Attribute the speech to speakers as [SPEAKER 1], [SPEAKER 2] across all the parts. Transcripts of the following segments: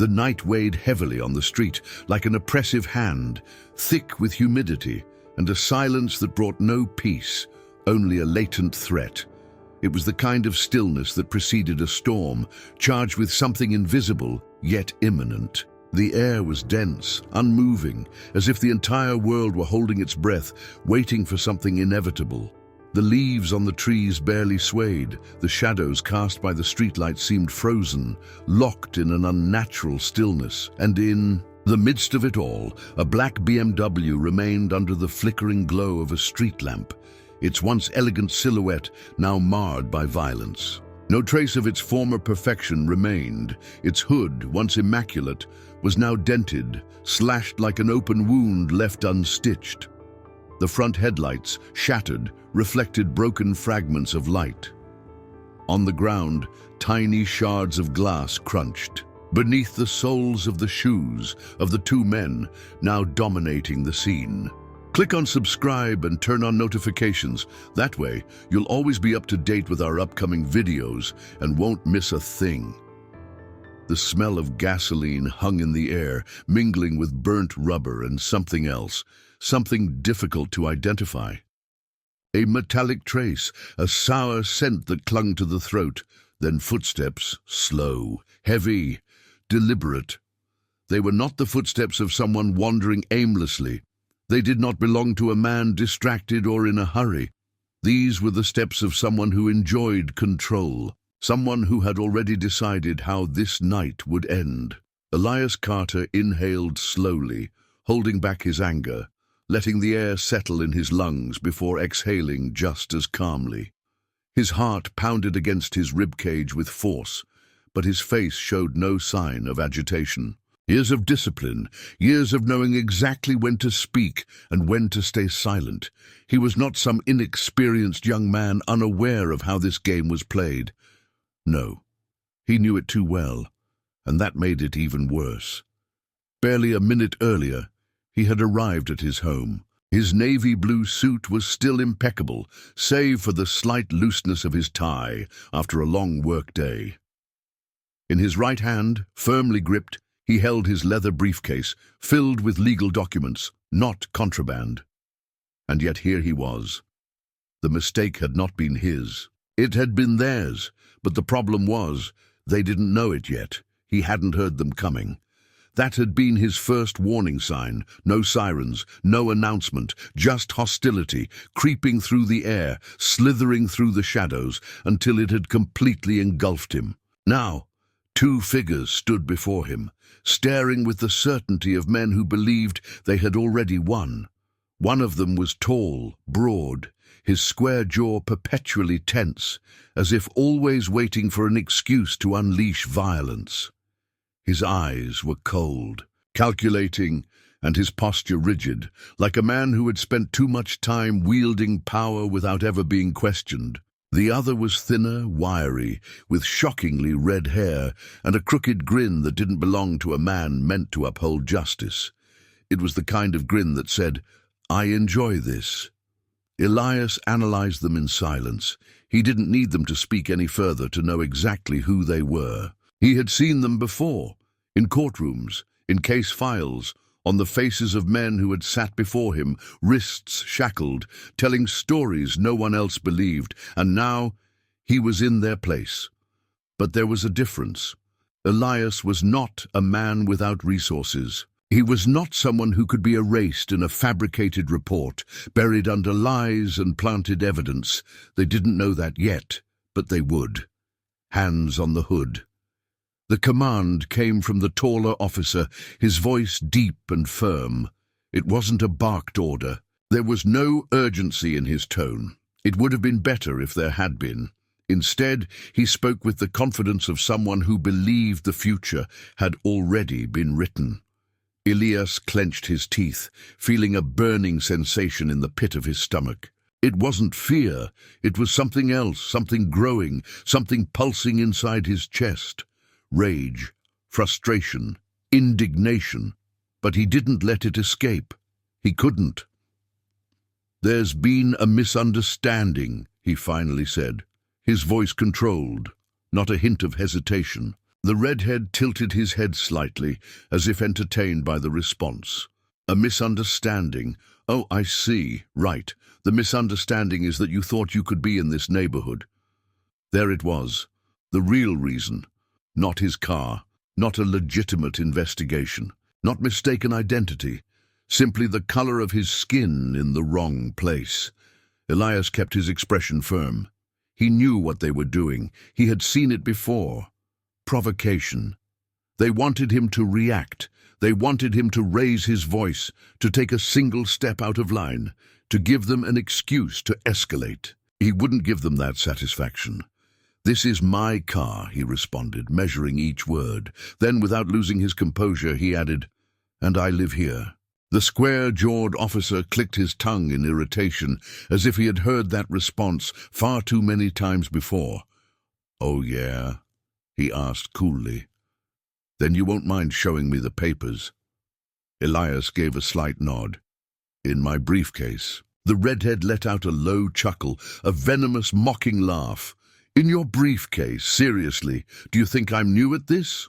[SPEAKER 1] The night weighed heavily on the street, like an oppressive hand, thick with humidity and a silence that brought no peace, only a latent threat. It was the kind of stillness that preceded a storm, charged with something invisible, yet imminent. The air was dense, unmoving, as if the entire world were holding its breath, waiting for something inevitable. The leaves on the trees barely swayed. The shadows cast by the streetlight seemed frozen, locked in an unnatural stillness. And in the midst of it all, a black BMW remained under the flickering glow of a street lamp, its once elegant silhouette now marred by violence. No trace of its former perfection remained. Its hood, once immaculate, was now dented, slashed like an open wound left unstitched. The front headlights, shattered, reflected broken fragments of light. On the ground, tiny shards of glass crunched. Beneath the soles of the shoes of the two men now dominating the scene. Click on subscribe and turn on notifications. That way, you'll always be up to date with our upcoming videos and won't miss a thing. The smell of gasoline hung in the air, mingling with burnt rubber and something else, something difficult to identify. A metallic trace, a sour scent that clung to the throat, then footsteps, slow, heavy, deliberate. They were not the footsteps of someone wandering aimlessly. They did not belong to a man distracted or in a hurry. These were the steps of someone who enjoyed control, someone who had already decided how this night would end. Elias Carter inhaled slowly, holding back his anger, letting the air settle in his lungs before exhaling just as calmly. His heart pounded against his ribcage with force, but his face showed no sign of agitation. Years of discipline, years of knowing exactly when to speak and when to stay silent. He was not some inexperienced young man unaware of how this game was played. No, he knew it too well, and that made it even worse. Barely a minute earlier, he had arrived at his home. His navy blue suit was still impeccable, save for the slight looseness of his tie after a long work-day. In his right hand, firmly gripped, he held his leather briefcase, filled with legal documents, not contraband. And yet here he was. The mistake had not been his. It had been theirs, but the problem was, they didn't know it yet. He hadn't heard them coming. That had been his first warning sign. No sirens, no announcement, just hostility, creeping through the air, slithering through the shadows, until it had completely engulfed him. Now, two figures stood before him, staring with the certainty of men who believed they had already won. One of them was tall, broad, his square jaw perpetually tense, as if always waiting for an excuse to unleash violence. His eyes were cold, calculating, and his posture rigid, like a man who had spent too much time wielding power without ever being questioned. The other was thinner, wiry, with shockingly red hair and a crooked grin that didn't belong to a man meant to uphold justice. It was the kind of grin that said, "I enjoy this." Elias analyzed them in silence. He didn't need them to speak any further to know exactly who they were. He had seen them before, in courtrooms, in case files, on the faces of men who had sat before him, wrists shackled, telling stories no one else believed, and now he was in their place. But there was a difference. Elias was not a man without resources. He was not someone who could be erased in a fabricated report, buried under lies and planted evidence. They didn't know that yet, but they would. Hands on the hood. The command came from the taller officer, his voice deep and firm. It wasn't a barked order. There was no urgency in his tone. It would have been better if there had been. Instead, he spoke with the confidence of someone who believed the future had already been written. Elias clenched his teeth, feeling a burning sensation in the pit of his stomach. It wasn't fear. It was something else, something growing, something pulsing inside his chest. Rage, frustration, indignation. But he didn't let it escape. He couldn't. "There's been a misunderstanding," he finally said, his voice controlled, not a hint of hesitation. The redhead tilted his head slightly, as if entertained by the response. A misunderstanding. Oh, I see. Right. The misunderstanding is that you thought you could be in this neighborhood. There it was. The real reason. Not his car. Not a legitimate investigation. Not mistaken identity. Simply the color of his skin in the wrong place. Elias kept his expression firm. He knew what they were doing. He had seen it before. Provocation. They wanted him to react. They wanted him to raise his voice, to take a single step out of line, to give them an excuse to escalate. He wouldn't give them that satisfaction. "This is my car," he responded, measuring each word. Then, without losing his composure, he added, "And I live here." The square-jawed officer clicked his tongue in irritation, as if he had heard that response far too many times before. "Oh, yeah?" he asked coolly. "Then you won't mind showing me the papers?" Elias gave a slight nod. "In my briefcase." The redhead let out a low chuckle, a venomous, mocking laugh. "In your briefcase? Seriously? Do you think I'm new at this?"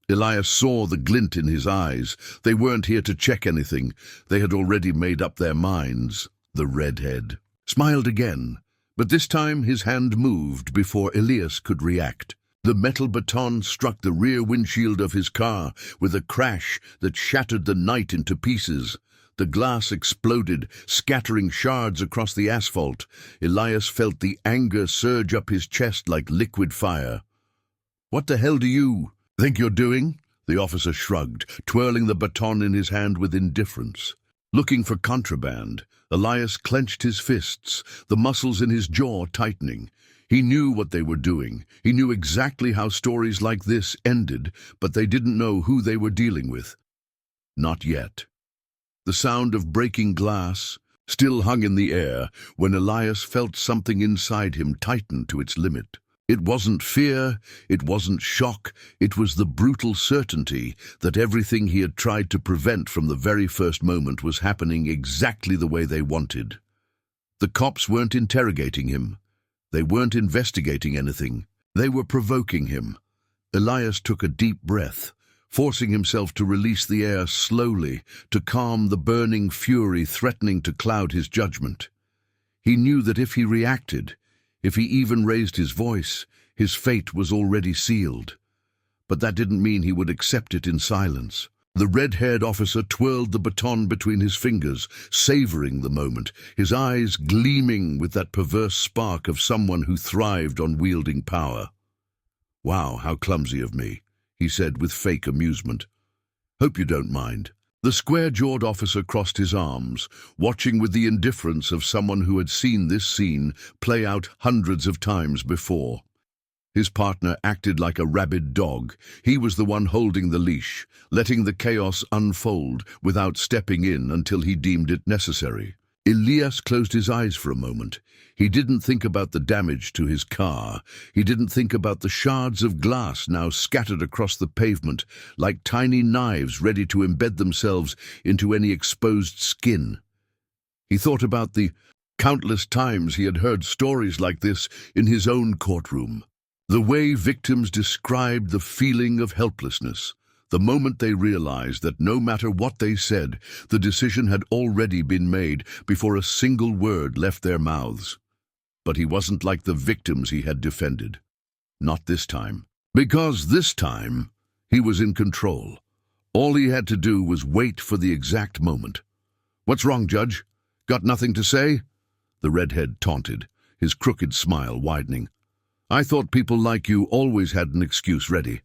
[SPEAKER 1] Elias saw the glint in his eyes. They weren't here to check anything. They had already made up their minds. The redhead smiled again, but this time his hand moved before Elias could react. The metal baton struck the rear windshield of his car with a crash that shattered the night into pieces. The glass exploded, scattering shards across the asphalt. Elias felt the anger surge up his chest like liquid fire. "What the hell do you think you're doing?" The officer shrugged, twirling the baton in his hand with indifference. Looking for contraband, Elias clenched his fists, the muscles in his jaw tightening. He knew what they were doing. He knew exactly how stories like this ended, but they didn't know who they were dealing with. Not yet. The sound of breaking glass still hung in the air when Elias felt something inside him tighten to its limit. It wasn't fear, it wasn't shock, it was the brutal certainty that everything he had tried to prevent from the very first moment was happening exactly the way they wanted. The cops weren't interrogating him. They weren't investigating anything. They were provoking him. Elias took a deep breath, forcing himself to release the air slowly, to calm the burning fury threatening to cloud his judgment. He knew that if he reacted, if he even raised his voice, his fate was already sealed. But that didn't mean he would accept it in silence. The red-haired officer twirled the baton between his fingers, savoring the moment, his eyes gleaming with that perverse spark of someone who thrived on wielding power. "Wow, how clumsy of me," he said with fake amusement. "Hope you don't mind." The square-jawed officer crossed his arms, watching with the indifference of someone who had seen this scene play out hundreds of times before. His partner acted like a rabid dog. He was the one holding the leash, letting the chaos unfold without stepping in until he deemed it necessary. Elias closed his eyes for a moment. He didn't think about the damage to his car. He didn't think about the shards of glass now scattered across the pavement, like tiny knives ready to embed themselves into any exposed skin. He thought about the countless times he had heard stories like this in his own courtroom. The way victims described the feeling of helplessness, the moment they realized that no matter what they said, the decision had already been made before a single word left their mouths. But he wasn't like the victims he had defended. Not this time. Because this time, he was in control. All he had to do was wait for the exact moment. "What's wrong, Judge? Got nothing to say?" The redhead taunted, his crooked smile widening. "I thought people like you always had an excuse ready."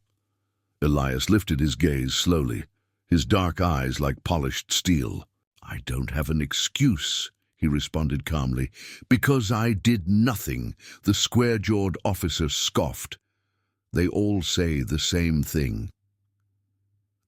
[SPEAKER 1] Elias lifted his gaze slowly, his dark eyes like polished steel. "I don't have an excuse," he responded calmly. "Because I did nothing," the square-jawed officer scoffed. "They all say the same thing."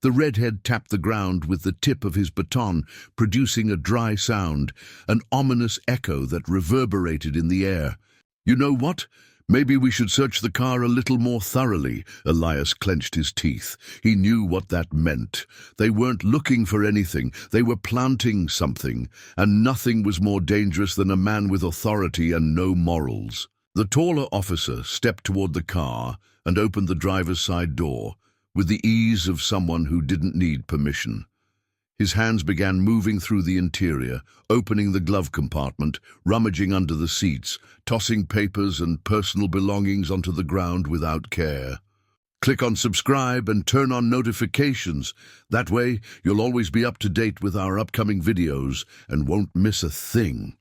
[SPEAKER 1] The redhead tapped the ground with the tip of his baton, producing a dry sound, an ominous echo that reverberated in the air. "You know what? Maybe we should search the car a little more thoroughly." Elias clenched his teeth. He knew what that meant. They weren't looking for anything. They were planting something, and nothing was more dangerous than a man with authority and no morals. The taller officer stepped toward the car, and opened the driver's side door with the ease of someone who didn't need permission. His hands began moving through the interior, opening the glove compartment, rummaging under the seats, tossing papers and personal belongings onto the ground without care. Click on subscribe and turn on notifications. That way, you'll always be up to date with our upcoming videos and won't miss a thing.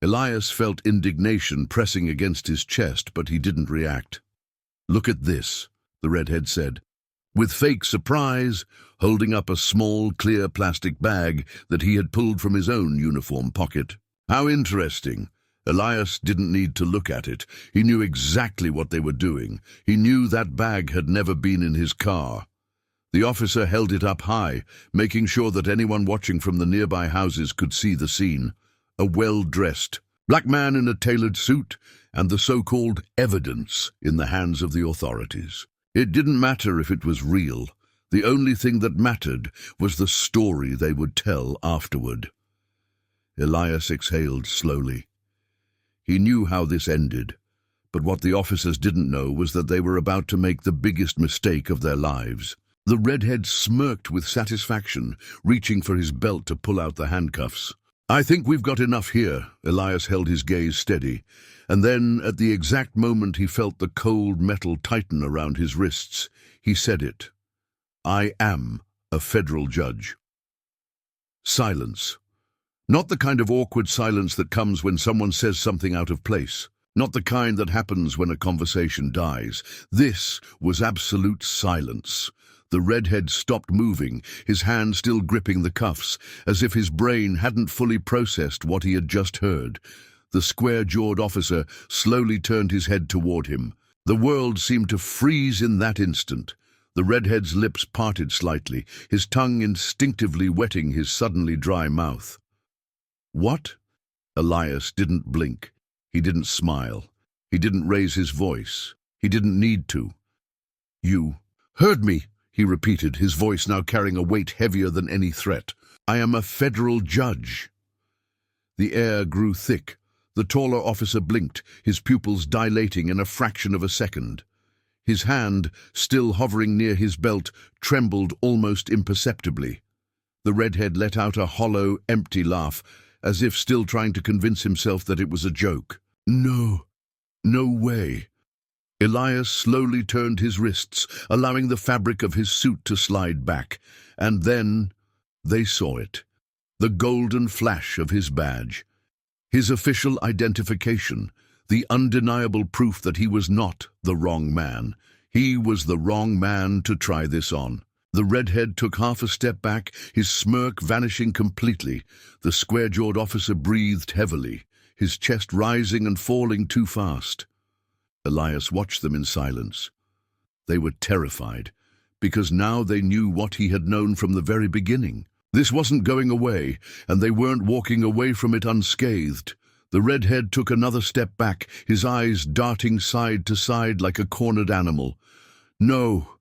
[SPEAKER 1] Elias felt indignation pressing against his chest, but he didn't react. "Look at this," the redhead said, with fake surprise, holding up a small, clear plastic bag that he had pulled from his own uniform pocket. "How interesting." Elias didn't need to look at it. He knew exactly what they were doing. He knew that bag had never been in his car. The officer held it up high, making sure that anyone watching from the nearby houses could see the scene. A well-dressed black man in a tailored suit, and the so-called evidence in the hands of the authorities. It didn't matter if it was real. The only thing that mattered was the story they would tell afterward. Elias exhaled slowly. He knew how this ended, but what the officers didn't know was that they were about to make the biggest mistake of their lives. The redhead smirked with satisfaction, reaching for his belt to pull out the handcuffs. "I think we've got enough here." Elias held his gaze steady, and then, at the exact moment he felt the cold metal tighten around his wrists, he said it. "I am a federal judge." Silence. Not the kind of awkward silence that comes when someone says something out of place. Not the kind that happens when a conversation dies. This was absolute silence. The redhead stopped moving, his hand still gripping the cuffs, as if his brain hadn't fully processed what he had just heard. The square-jawed officer slowly turned his head toward him. The world seemed to freeze in that instant. The redhead's lips parted slightly, his tongue instinctively wetting his suddenly dry mouth. "What?" Elias didn't blink. He didn't smile. He didn't raise his voice. He didn't need to. "You heard me," he repeated, his voice now carrying a weight heavier than any threat. "I am a federal judge." The air grew thick. The taller officer blinked, his pupils dilating in a fraction of a second. His hand, still hovering near his belt, trembled almost imperceptibly. The redhead let out a hollow, empty laugh, as if still trying to convince himself that it was a joke. "No, no way." Elias slowly turned his wrists, allowing the fabric of his suit to slide back, and then they saw it. The golden flash of his badge. His official identification, the undeniable proof that he was not the wrong man. He was the wrong man to try this on. The redhead took half a step back, his smirk vanishing completely. The square-jawed officer breathed heavily, his chest rising and falling too fast. Elias watched them in silence. They were terrified, because now they knew what he had known from the very beginning. This wasn't going away, and they weren't walking away from it unscathed. The redhead took another step back, his eyes darting side to side like a cornered animal. "No.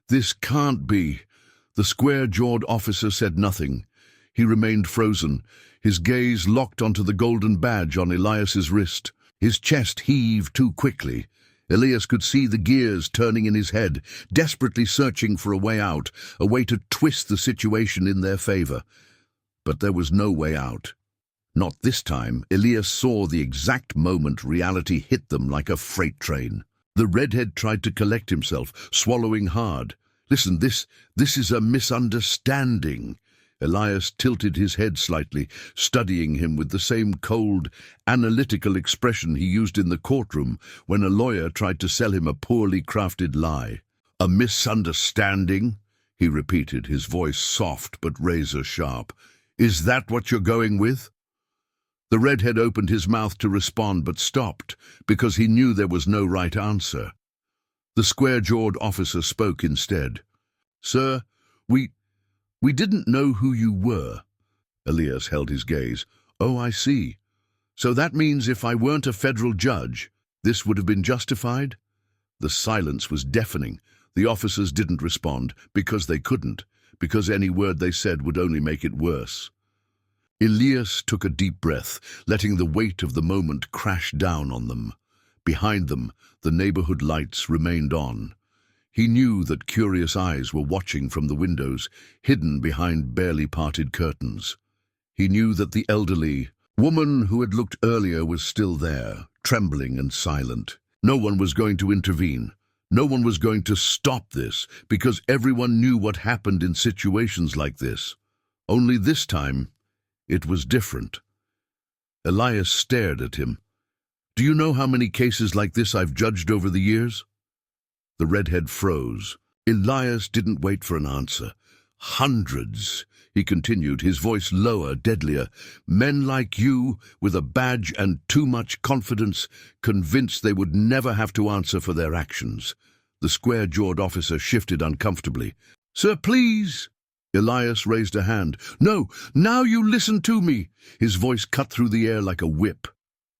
[SPEAKER 1] This can't be." The square-jawed officer said nothing. He remained frozen, his gaze locked onto the golden badge on Elias's wrist. His chest heaved too quickly. Elias could see the gears turning in his head, desperately searching for a way out, a way to twist the situation in their favor. But there was no way out. Not this time. Elias saw the exact moment reality hit them like a freight train. The redhead tried to collect himself, swallowing hard. "Listen, this is a misunderstanding." Elias tilted his head slightly, studying him with the same cold, analytical expression he used in the courtroom when a lawyer tried to sell him a poorly crafted lie. "A misunderstanding?" he repeated, his voice soft but razor-sharp. "Is that what you're going with?" The redhead opened his mouth to respond but stopped, because he knew there was no right answer. The square-jawed officer spoke instead. "Sir, we didn't know who you were." Elias held his gaze. "Oh, I see. So that means if I weren't a federal judge, this would have been justified?" The silence was deafening. The officers didn't respond, because they couldn't, because any word they said would only make it worse. Elias took a deep breath, letting the weight of the moment crash down on them. Behind them, the neighborhood lights remained on. He knew that curious eyes were watching from the windows, hidden behind barely parted curtains. He knew that the elderly woman who had looked earlier was still there, trembling and silent. No one was going to intervene. No one was going to stop this, because everyone knew what happened in situations like this. Only this time, it was different. Elias stared at him. "Do you know how many cases like this I've judged over the years?" The redhead froze. Elias didn't wait for an answer. "Hundreds," he continued, his voice lower, deadlier. "Men like you, with a badge and too much confidence, convinced they would never have to answer for their actions." The square-jawed officer shifted uncomfortably. "Sir, please!" Elias raised a hand. "No, now you listen to me!" His voice cut through the air like a whip.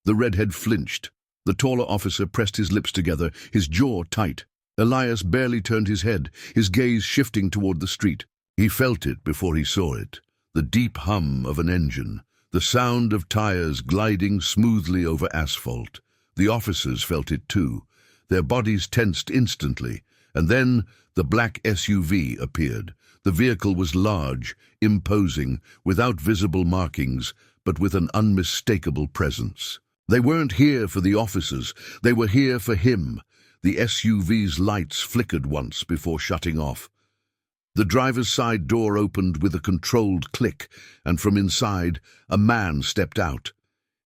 [SPEAKER 1] The redhead flinched. The taller officer pressed his lips together, his jaw tight. Elias barely turned his head, his gaze shifting toward the street. He felt it before he saw it, the deep hum of an engine, the sound of tires gliding smoothly over asphalt. The officers felt it too. Their bodies tensed instantly, and then the black SUV appeared. The vehicle was large, imposing, without visible markings, but with an unmistakable presence. They weren't here for the officers, they were here for him. The SUV's lights flickered once before shutting off. The driver's side door opened with a controlled click, and from inside, a man stepped out.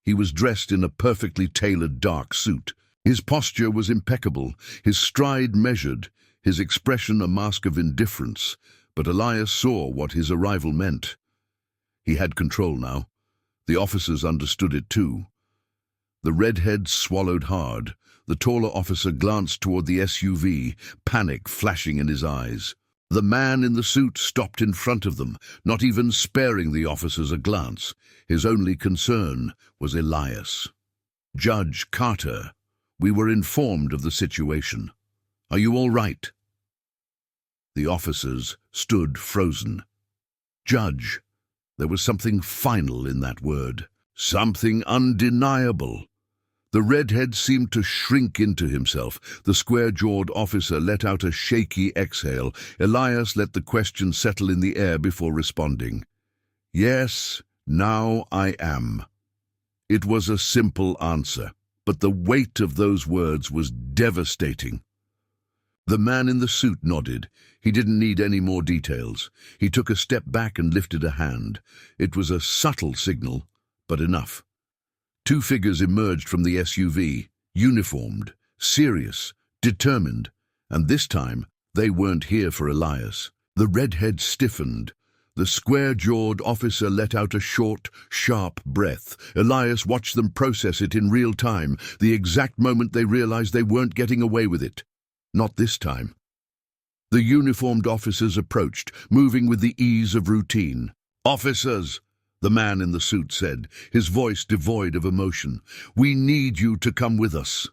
[SPEAKER 1] He was dressed in a perfectly tailored dark suit. His posture was impeccable, his stride measured, his expression a mask of indifference, but Elias saw what his arrival meant. He had control now. The officers understood it too. The redhead swallowed hard. The taller officer glanced toward the SUV, panic flashing in his eyes. The man in the suit stopped in front of them, not even sparing the officers a glance. His only concern was Elias. "Judge Carter, we were informed of the situation. Are you all right?" The officers stood frozen. "Judge," there was something final in that word, something undeniable. The redhead seemed to shrink into himself. The square-jawed officer let out a shaky exhale. Elias let the question settle in the air before responding. "Yes, now I am." It was a simple answer, but the weight of those words was devastating. The man in the suit nodded. He didn't need any more details. He took a step back and lifted a hand. It was a subtle signal, but enough. Two figures emerged from the SUV, uniformed, serious, determined, and this time they weren't here for Elias. The redhead stiffened. The square-jawed officer let out a short, sharp breath. Elias watched them process it in real time, the exact moment they realized they weren't getting away with it. Not this time. The uniformed officers approached, moving with the ease of routine. "Officers," the man in the suit said, his voice devoid of emotion, "we need you to come with us."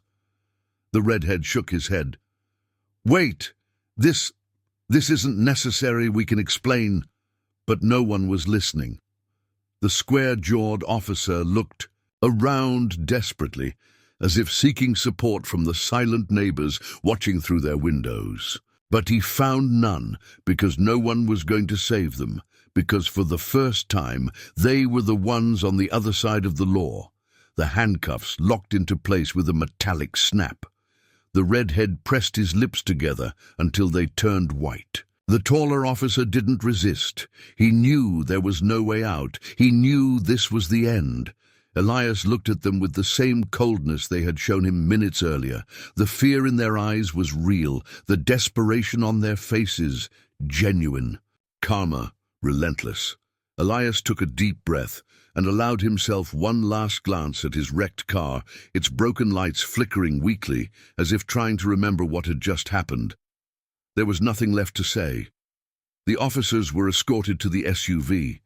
[SPEAKER 1] The redhead shook his head. "Wait, this isn't necessary, we can explain." But no one was listening. The square-jawed officer looked around desperately, as if seeking support from the silent neighbors watching through their windows. But he found none, because no one was going to save them, because for the first time they were the ones on the other side of the law. The handcuffs locked into place with a metallic snap. The redhead pressed his lips together until they turned white. The taller officer didn't resist. He knew there was no way out. He knew this was the end. Elias looked at them with the same coldness they had shown him minutes earlier. The fear in their eyes was real, the desperation on their faces genuine. Karma, relentless. Elias took a deep breath and allowed himself one last glance at his wrecked car, its broken lights flickering weakly, as if trying to remember what had just happened. There was nothing left to say. The officers were escorted to the SUV.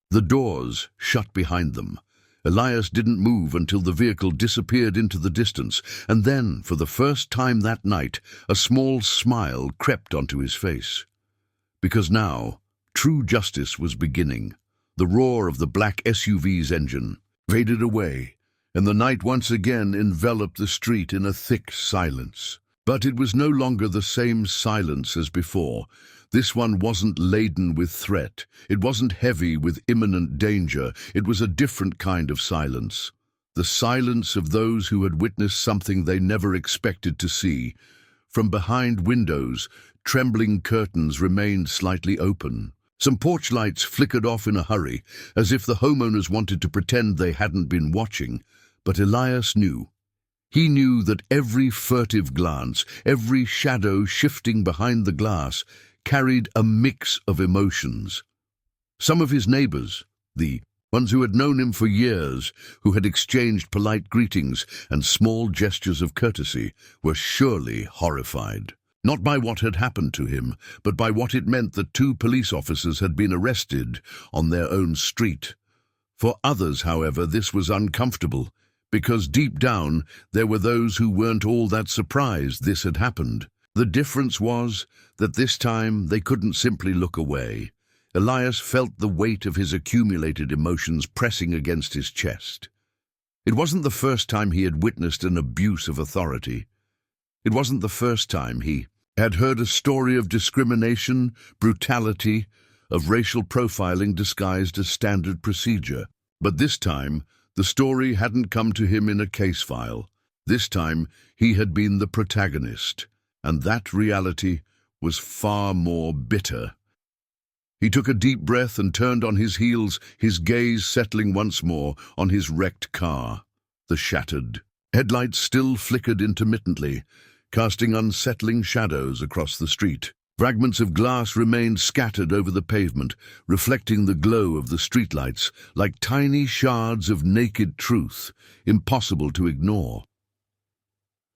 [SPEAKER 1] The doors shut behind them. Elias didn't move until the vehicle disappeared into the distance, and then, for the first time that night, a small smile crept onto his face. Because now, true justice was beginning. The roar of the black SUV's engine faded away, and the night once again enveloped the street in a thick silence. But it was no longer the same silence as before. This one wasn't laden with threat. It wasn't heavy with imminent danger. It was a different kind of silence. The silence of those who had witnessed something they never expected to see. From behind windows, trembling curtains remained slightly open. Some porch lights flickered off in a hurry, as if the homeowners wanted to pretend they hadn't been watching. But Elias knew. He knew that every furtive glance, every shadow shifting behind the glass, carried a mix of emotions. Some of his neighbors, the ones who had known him for years, who had exchanged polite greetings and small gestures of courtesy, were surely horrified. Not by what had happened to him, but by what it meant that 2 police officers had been arrested on their own street. For others, however, this was uncomfortable, because deep down there were those who weren't all that surprised this had happened. The difference was that this time they couldn't simply look away. Elias felt the weight of his accumulated emotions pressing against his chest. It wasn't the first time he had witnessed an abuse of authority. It wasn't the first time he had heard a story of discrimination, brutality, of racial profiling disguised as standard procedure. But this time, the story hadn't come to him in a case file. This time, he had been the protagonist, and that reality was far more bitter. He took a deep breath and turned on his heels, his gaze settling once more on his wrecked car. The shattered headlights still flickered intermittently, casting unsettling shadows across the street. Fragments of glass remained scattered over the pavement, reflecting the glow of the streetlights like tiny shards of naked truth, impossible to ignore.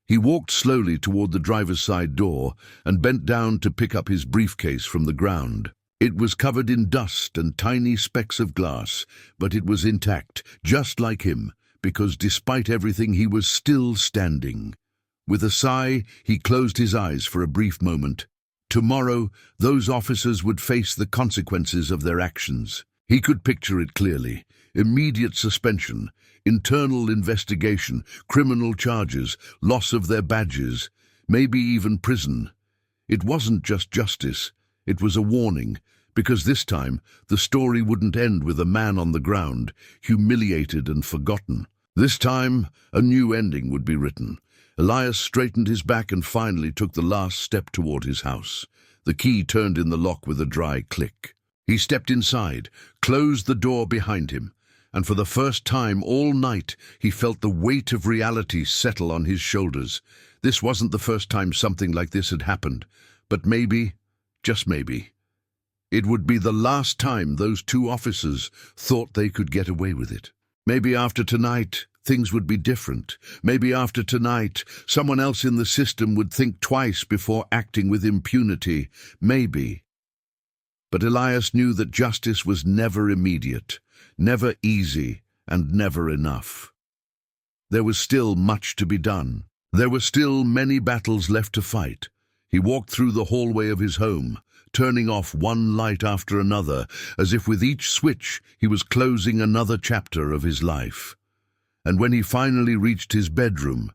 [SPEAKER 1] He walked slowly toward the driver's side door and bent down to pick up his briefcase from the ground. It was covered in dust and tiny specks of glass, but it was intact, just like him, because despite everything he was still standing. With a sigh, he closed his eyes for a brief moment. Tomorrow, those officers would face the consequences of their actions. He could picture it clearly. Immediate suspension, internal investigation, criminal charges, loss of their badges, maybe even prison. It wasn't just justice, it was a warning, because this time the story wouldn't end with a man on the ground, humiliated and forgotten. This time, a new ending would be written. Elias straightened his back and finally took the last step toward his house. The key turned in the lock with a dry click. He stepped inside, closed the door behind him, and for the first time all night he felt the weight of reality settle on his shoulders. This wasn't the first time something like this had happened, but maybe, just maybe, it would be the last time those 2 officers thought they could get away with it. Maybe after tonight, things would be different. Maybe after tonight, someone else in the system would think twice before acting with impunity. Maybe. But Elias knew that justice was never immediate, never easy, and never enough. There was still much to be done. There were still many battles left to fight. He walked through the hallway of his home, turning off one light after another, as if with each switch he was closing another chapter of his life. And when he finally reached his bedroom,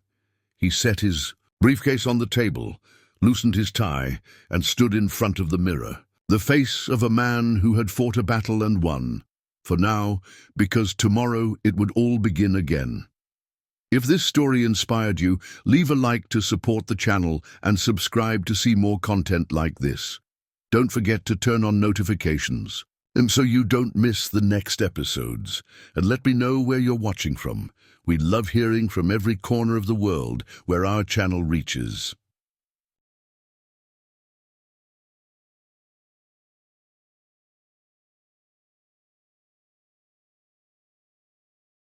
[SPEAKER 1] he set his briefcase on the table, loosened his tie, and stood in front of the mirror. The face of a man who had fought a battle and won. For now, because tomorrow it would all begin again. If this story inspired you, leave a like to support the channel and subscribe to see more content like this. Don't forget to turn on notifications, and so you don't miss the next episodes. And let me know where you're watching from. We love hearing from every corner of the world where our channel reaches.